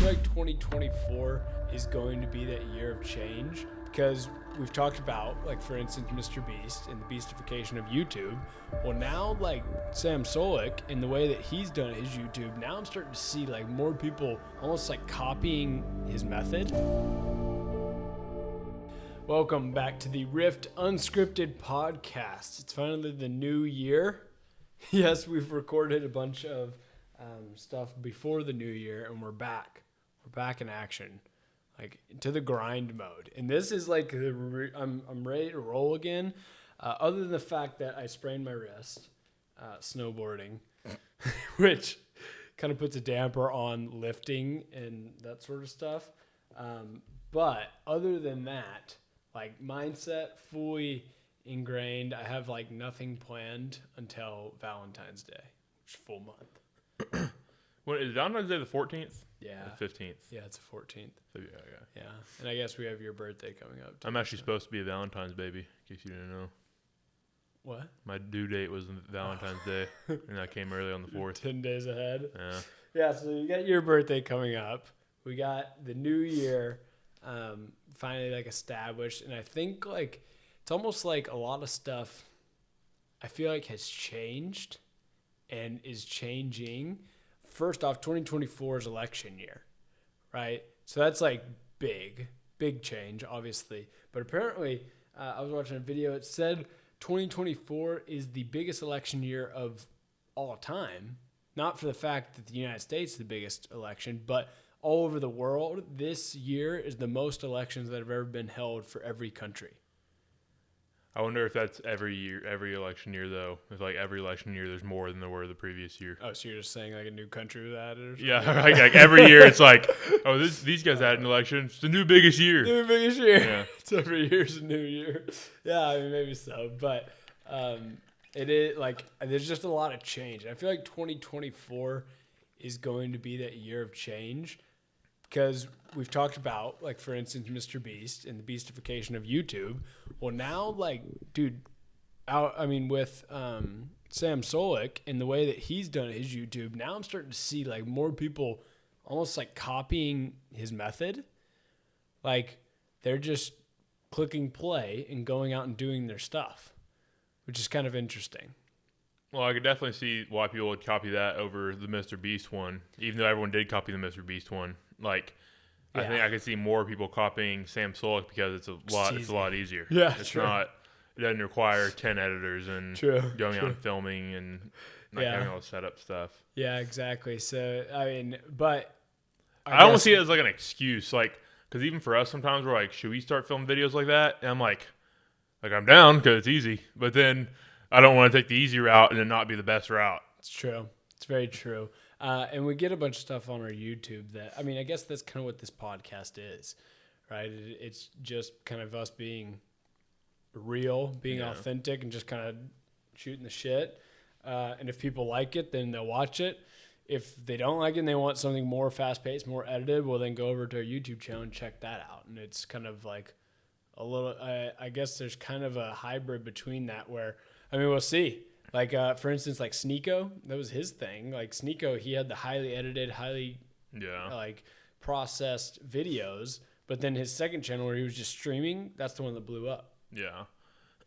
feel like 2024 is going to be that year of change because we've talked about, like, for instance, Mr. Beast and the beastification of YouTube. Well, now, like, Sam Solik and the way that he's done his YouTube, now I'm starting to see, like, more people almost, like, copying his method. Welcome back to the Rift Unscripted Podcast. It's finally the new year. Yes, we've recorded a bunch of stuff before the new year, and we're back. We're back in action, like to the grind mode. And this is like I'm ready to roll again. Other than the fact that I sprained my wrist snowboarding, which kind of puts a damper on lifting and that sort of stuff. But other than that, like mindset fully ingrained. I have like nothing planned until Valentine's Day, which is full month. What is Valentine's Day, the 14th? Yeah. The 15th. Yeah, it's the 14th. So, Yeah. And I guess we have your birthday coming up too. I'm actually supposed to be a Valentine's baby, in case you didn't know. What? My due date was Valentine's Day, and I came early on the 4th. 10 days ahead. Yeah. Yeah, so you got your birthday coming up. We got the new year finally like established, and I think like it's almost like a lot of stuff I feel like has changed and is changing. First off, 2024 is election year, right? So that's like big change, obviously. But apparently, I was watching a video. It said 2024 is the biggest election year of all time. Not for the fact that the United States is the biggest election, but all over the world, this year is the most elections that have ever been held for every country. I wonder if that's every year, every election year, though. If, like, every election year there's more than there were the previous year. Oh, so you're just saying, like, a new country was added or something? Yeah, like every year it's like, oh, these guys had an election. It's the new biggest year. New biggest year. Yeah. It's every year's a new year. Yeah, I mean, maybe so. But it is, like, there's just a lot of change. I feel like 2024 is going to be that year of change because we've talked about, like, for instance, Mr. Beast and the beastification of YouTube. Well, now, like, dude, with Sam Solik and the way that he's done his YouTube, now I'm starting to see, like, more people almost, like, copying his method. Like, they're just clicking play and going out and doing their stuff, which is kind of interesting. Well, I could definitely see why people would copy that over the Mr. Beast one, even though everyone did copy the Mr. Beast one. Like, yeah. I think I could see more people copying Sam Solik because it's a lot easier. Yeah, it's not. It doesn't require 10 editors and going out and filming and having all the setup stuff. Yeah, exactly. So I mean, but I don't see it as like an excuse, like because even for us sometimes we're like, should we start filming videos like that? And I'm like I'm down because it's easy, but then I don't want to take the easy route and then not be the best route. It's true. It's very true. And we get a bunch of stuff on our YouTube that, I mean, I guess that's kind of what this podcast is, right? It's just kind of us being real, being authentic, and just kind of shooting the shit. And if people like it, then they'll watch it. If they don't like it and they want something more fast-paced, more edited, well, then go over to our YouTube channel and check that out. And it's kind of like a little, I guess there's kind of a hybrid between that where, I mean, we'll see. Like, for instance, like Sneeko, that was his thing. Like Sneeko, he had the highly edited, highly like processed videos. But then his second channel where he was just streaming, that's the one that blew up. Yeah.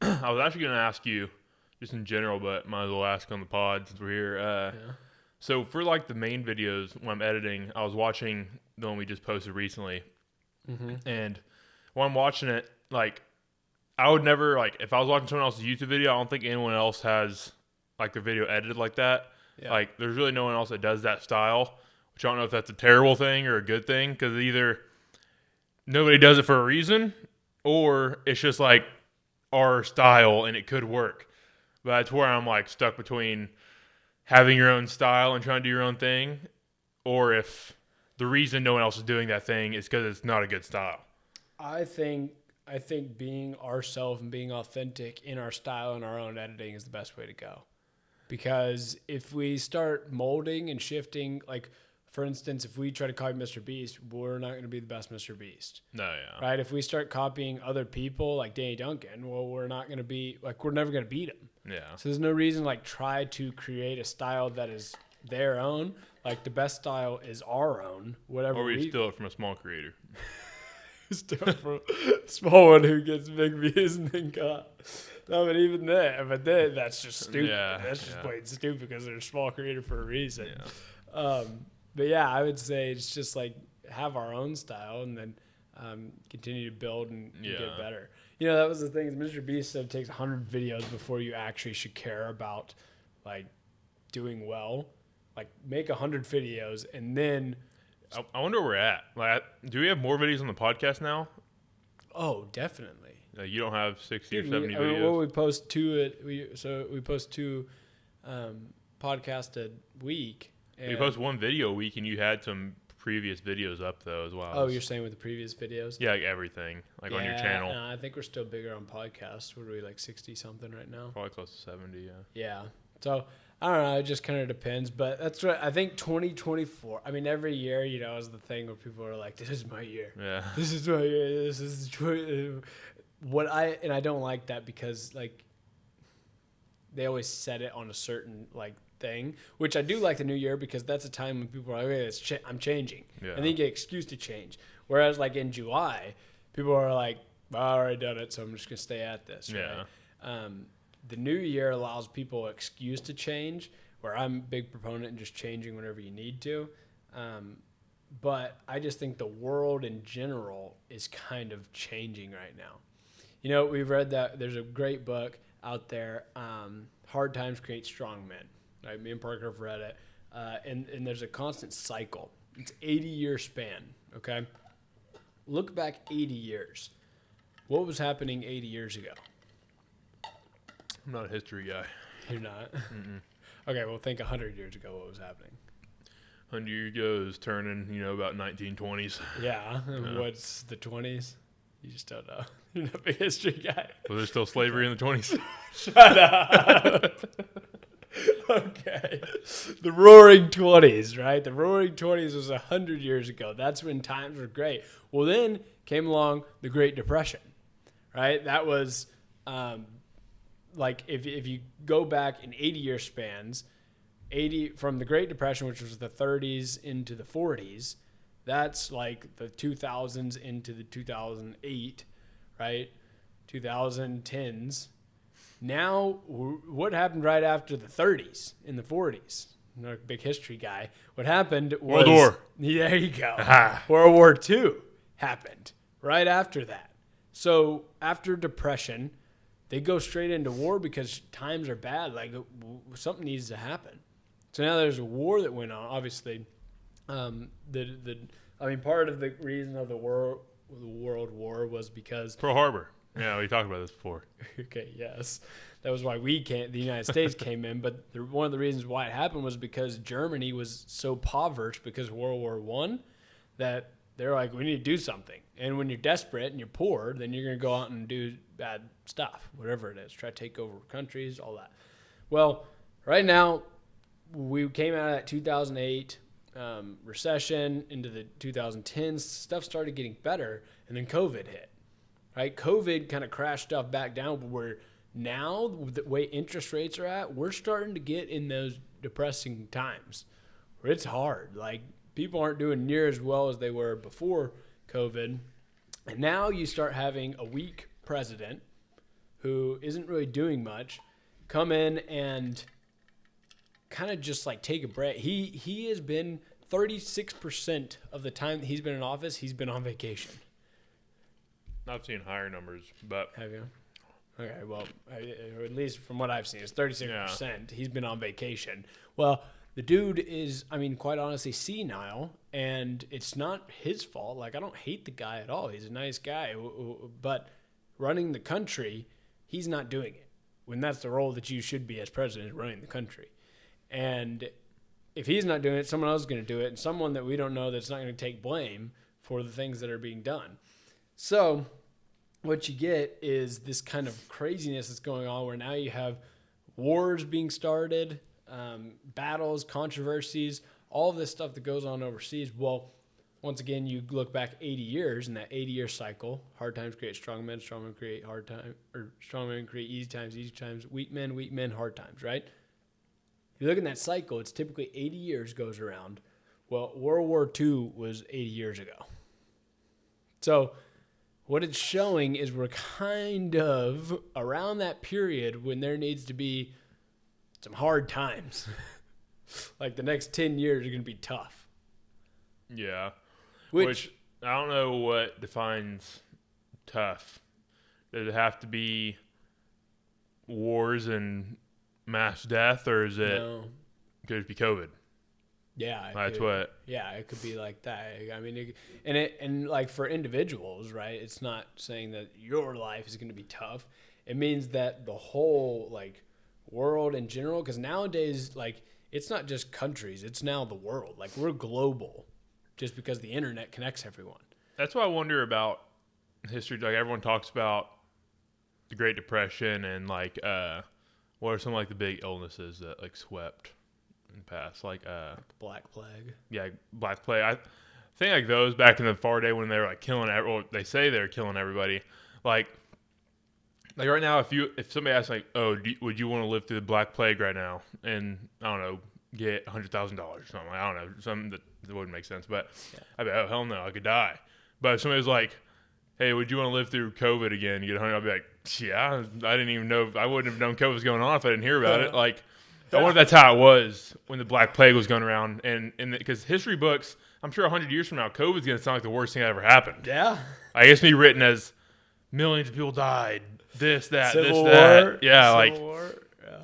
I was actually going to ask you, just in general, but might as well ask on the pod since we're here. So for like the main videos when I'm editing, I was watching the one we just posted recently. Mm-hmm. And when I'm watching it, like, I would never, like, if I was watching someone else's YouTube video, I don't think anyone else has, like, the video edited like that. Yeah. Like, there's really no one else that does that style, which I don't know if that's a terrible thing or a good thing, because either nobody does it for a reason, or it's just, like, our style and it could work. But that's where I'm, like, stuck between having your own style and trying to do your own thing, or if the reason no one else is doing that thing is because it's not a good style. I think being ourselves and being authentic in our style and our own editing is the best way to go. Because if we start molding and shifting, like, for instance, if we try to copy Mr. Beast, we're not going to be the best Mr. Beast. No, yeah. Right? If we start copying other people like Danny Duncan, well, we're not going to be, like, we're never going to beat him. Yeah. So there's no reason, like, try to create a style that is their own. Like the best style is our own, whatever Or we steal it from a small creator. steal from a small one who gets big views and then got. No, but even then, that's just stupid. Yeah, That's just plain stupid because they're a small creator for a reason. Yeah. But yeah, I would say it's just like have our own style and then continue to build and get better. You know, that was the thing. Is Mr. Beast said it takes 100 videos before you actually should care about like doing well. Like make 100 videos and then. I wonder where we're at. Like, do we have more videos on the podcast now? Oh, definitely. You don't have 60 Dude, or 70 videos. I mean, well, we post two. We post two podcasts a week. You post one video a week, and you had some previous videos up though as well. Oh, you're saying with the previous videos? Yeah, like everything, like on your channel. Yeah, I think we're still bigger on podcasts. What are we, like 60 something right now? Probably close to 70. Yeah. Yeah. So I don't know. It just kind of depends. But that's what I think. 2024. I mean, every year, you know, is the thing where people are like, "This is my year. Yeah. This is my year. This is I don't like that because like they always set it on a certain like thing, which I do like the new year because that's a time when people are like, okay, I'm changing. Yeah. And then you get an excuse to change. Whereas like in July, people are like, well, I already done it, so I'm just going to stay at this. Yeah. Right? The new year allows people an excuse to change, where I'm a big proponent in just changing whenever you need to. But I just think the world in general is kind of changing right now. You know, we've read that there's a great book out there, Hard Times Create Strong Men. Right? Me and Parker have read it. And there's a constant cycle. It's 80-year span, okay? Look back 80 years. What was happening 80 years ago? I'm not a history guy. You're not? Okay, well, think 100 years ago what was happening. 100 years ago is turning, about 1920s. Yeah. What's the 20s? You just don't know. You're not a big history guy. Was there still slavery in the 20s? Shut up. Okay. The Roaring 20s, right? The Roaring 20s was 100 years ago. That's when times were great. Well, then came along the Great Depression, right? That was like if you go back in 80-year spans, 80 from the Great Depression, which was the 30s into the 40s, that's like the 2000s into the 2008, right? 2010s. Now, what happened right after the 30s in the 40s? I'm not a big history guy. What happened was... World War. Yeah, there you go. World War II happened right after that. So after Depression, they go straight into war because times are bad. Like something needs to happen. So now there's a war that went on. Obviously, part of the reason of the World War was because Pearl Harbor. Yeah, we talked about this before. Okay, yes, that was why the United States came in. But one of the reasons why it happened was because Germany was so impoverished because of World War I that they're like, we need to do something. And when you're desperate and you're poor, then you're going to go out and do bad stuff, whatever it is, try to take over countries, all that. Well, right now, we came out of that 2008 recession into the 2010s. Stuff started getting better, and then COVID hit. Right? COVID kind of crashed stuff back down, but where now, the way interest rates are at, we're starting to get in those depressing times where it's hard. Like, people aren't doing near as well as they were before COVID. And now you start having a weak president who isn't really doing much come in and kind of just like take a break. He has been 36% of the time that he's been in office, he's been on vacation. I've seen higher numbers, but... Have you? Okay, well, or at least from what I've seen, it's 36%. Yeah. He's been on vacation. Well, the dude is, quite honestly, senile, and it's not his fault. Like, I don't hate the guy at all. He's a nice guy. But running the country, he's not doing it. When that's the role that you should be as president, is running the country. And if he's not doing it, someone else is going to do it, and someone that we don't know that's not going to take blame for the things that are being done. So what you get is this kind of craziness that's going on where now you have wars being started, battles, controversies, all of this stuff that goes on overseas. Well, once again, you look back 80 years in that 80-year cycle. Hard times create strong men create hard time, or strong men create easy times, weak men, hard times, right? You look in that cycle, it's typically 80 years goes around. Well, World War II was 80 years ago. So what it's showing is we're kind of around that period when there needs to be some hard times. Like the next 10 years are going to be tough. Yeah. Which I don't know what defines tough. Does it have to be wars and mass death, or is it could it be COVID? Yeah, That's what. Yeah, it could be like that. I mean, and like for individuals, right? It's not saying that your life is going to be tough. It means that the whole like world in general, because nowadays, like it's not just countries; it's now the world. Like we're global, just because the internet connects everyone. That's what I wonder about history. Like everyone talks about the Great Depression and like what are some like the big illnesses that like swept in the past, like Black Plague. Yeah, Black Plague. I think like those back in the far day when they were like killing everyone. They say they're killing everybody. Like right now, if somebody asks like, oh, would you want to live through the Black Plague right now? And I don't know, get $100,000 or something. I don't know, something that wouldn't make sense. But I'd be like, oh hell no, I could die. But if somebody was like, hey, would you want to live through COVID again? You get 100. I'd be like, yeah, I didn't even know. I wouldn't have known COVID was going on if I didn't hear about it. Like, I wonder if that's how it was when the Black Plague was going around. And because history books, I'm sure 100 years from now, COVID's going to sound like the worst thing that ever happened. Yeah. I guess me written as millions of people died, this, that, Civil this, that. War. Yeah, Civil like, War. Yeah.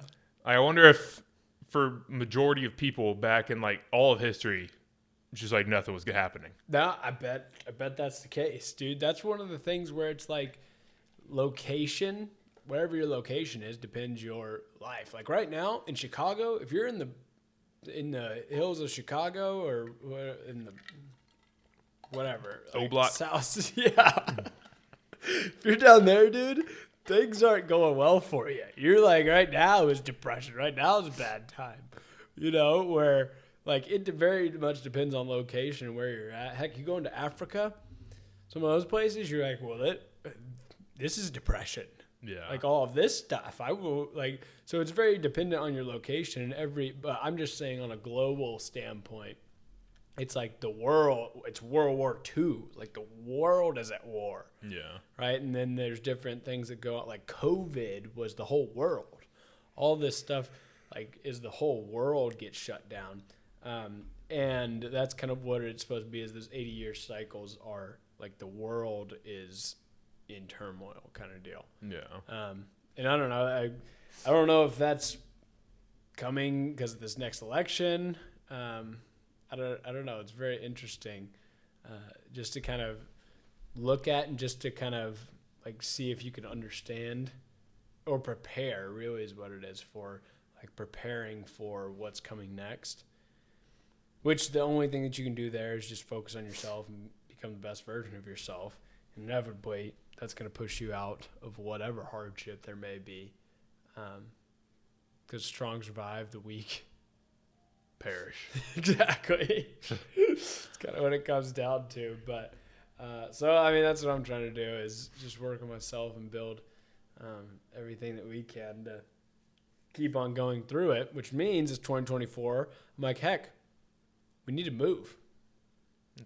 I wonder if for majority of people back in like all of history, just like nothing was happening. No, I bet that's the case, dude. That's one of the things where it's like location, wherever your location is, depends your life. Like right now in Chicago, if you're in the hills of Chicago or in the whatever, like Oblak. South, yeah. If you're down there, dude, things aren't going well for you. You're like right now is depression. Right now is a bad time. You know where. Like, it very much depends on location and where you're at. Heck, you go into Africa, some of those places, you're like, well, this is depression. Yeah. Like, all of this stuff. So it's very dependent on your location. But I'm just saying on a global standpoint, it's like the world, it's World War II. Like, the world is at war. Yeah. Right? And then there's different things that go out. Like, COVID was the whole world. All this stuff, like, is the whole world gets shut down. And that's kind of what it's supposed to be, is those 80-year cycles are like the world is in turmoil kind of deal. Yeah. And I don't know. I don't know if that's coming because of this next election. I don't know. It's very interesting just to kind of look at and just to kind of like see if you can understand or prepare really is what it is for, like preparing for what's coming next. Which the only thing that you can do there is just focus on yourself and become the best version of yourself. And inevitably, that's going to push you out of whatever hardship there may be. Because strong survive, the weak Perish. Exactly. It's kind of what it comes down to. But so, I mean, that's what I'm trying to do is just work on myself and build everything that we can to keep on going through it, which means it's 2024. I'm like, heck, we need to move.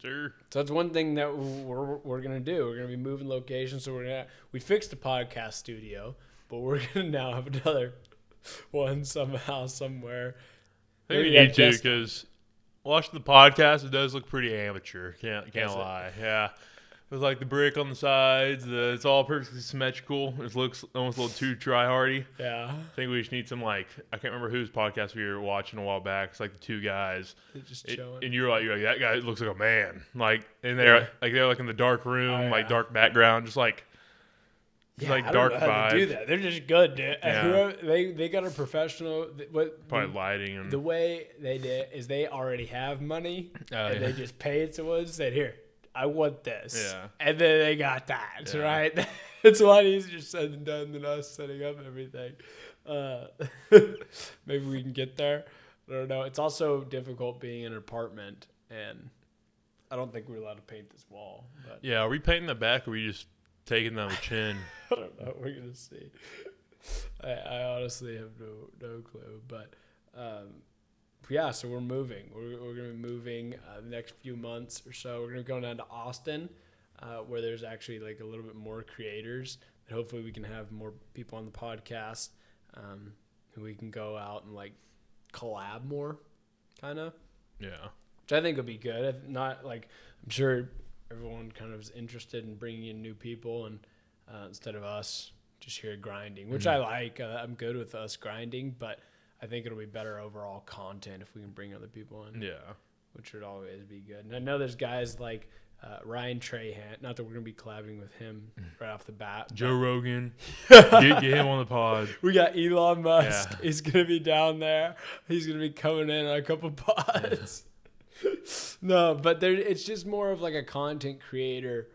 Sure. So that's one thing that we're gonna do. We're gonna be moving locations. So we fixed the podcast studio, but we're gonna now have another one somehow somewhere. I think we need to, because watching the podcast, it does look pretty amateur. Can't lie. Yeah. With like the brick on the sides, it's all perfectly symmetrical. It looks almost a little too try-hardy. Yeah. I think we just need some like, I can't remember whose podcast we were watching a while back. It's like the two guys. They're just chilling. And you're like, that guy looks like a man. Like, and they're like in the dark room, like dark background, just like I dark don't know how vibes. to do that. They're just good, dude. Yeah. They got a professional. Probably lighting and the way they did is they already have money and they just pay it to us. Said, here, I want this. Yeah. And then they got that, right? It's a lot easier said than done than us setting up everything. Maybe we can get there. I don't know. It's also difficult being in an apartment, and I don't think we're allowed to paint this wall. But yeah, are we painting the back or are we just taking down the chin? I don't know. We're going to see. I honestly have no clue. But Yeah, so we're moving. We're going to be moving the next few months or so. We're going to be going down to Austin, where there's actually like a little bit more creators. And hopefully we can have more people on the podcast who we can go out and like collab more, kind of. Yeah. Which I think would be good. Not like, I'm sure everyone kind of is interested in bringing in new people and instead of us just here grinding, which I like. I'm good with us grinding, but I think it'll be better overall content if we can bring other people in. Yeah. Which would always be good. And I know there's guys like Ryan Trahan. Not that we're going to be collabing with him right off the bat. Joe Rogan. get him on the pod. We got Elon Musk. Yeah. He's going to be down there. He's going to be coming in on a couple pods. No, but it's just more of like a content creator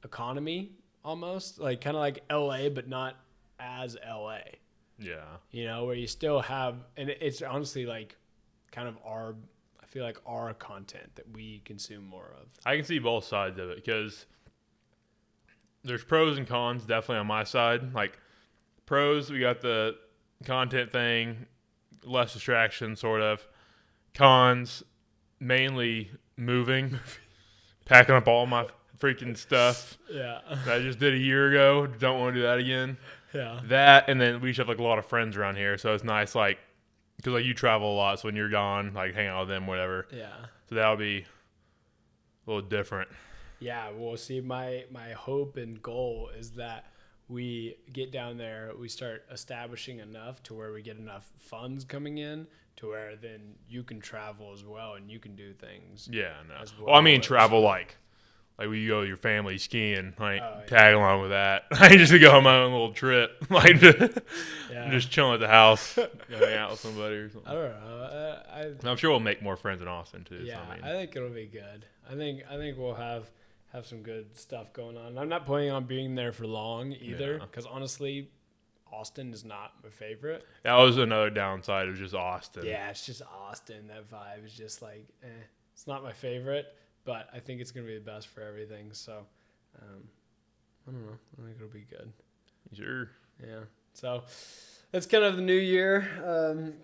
economy almost. Like kind of like LA, but not as LA. Yeah. You know, where you still have, and it's honestly like kind of I feel like our content that we consume more of. I can see both sides of it because there's pros and cons definitely on my side. Like pros, we got the content thing, less distraction sort of. Cons, mainly moving, packing up all my freaking stuff Yeah. that I just did a year ago. Don't want to do that again. Yeah. That, and then we just have like a lot of friends around here, so it's nice, like, because like you travel a lot, so when you're gone, like hang out with them, whatever. Yeah. So that'll be a little different. Yeah. Well, see, my hope and goal is that we get down there, we start establishing enough to where we get enough funds coming in to where then you can travel as well and you can do things. Yeah, no. As Well, I mean as- travel like we go with your family skiing, like Oh, yeah. tag along with that. I just to go on my own little trip, like Yeah. just chilling at the house, go hang out with somebody or I something. don't know. I'm sure we'll make more friends in Austin too. Yeah, so, I mean, I think it'll be good. I think we'll have some good stuff going on. I'm not planning on being there for long either, Yeah. because honestly, Austin is not my favorite. that was another downside of just Austin. Yeah, it's just Austin. That vibe is just like, it's not my favorite, but I think it's gonna be the best for everything. So, I don't know. I think it'll be good. Sure. Yeah. So that's kind of the new year.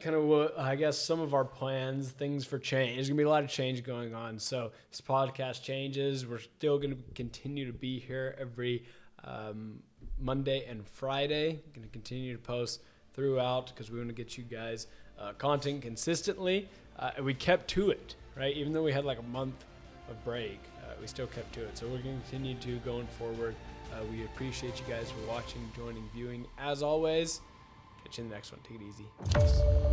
Kind of what I guess some of our plans, things for change. There's gonna be a lot of change going on. So this podcast changes. We're still gonna continue to be here every Monday and Friday. Gonna continue to post throughout because we want to get you guys content consistently. And we kept to it, right? Even though we had like a month of break, we still kept to it. So we're gonna continue to going forward. We appreciate you guys for watching, joining, viewing. As always, catch you in the next one. Take it easy. Peace.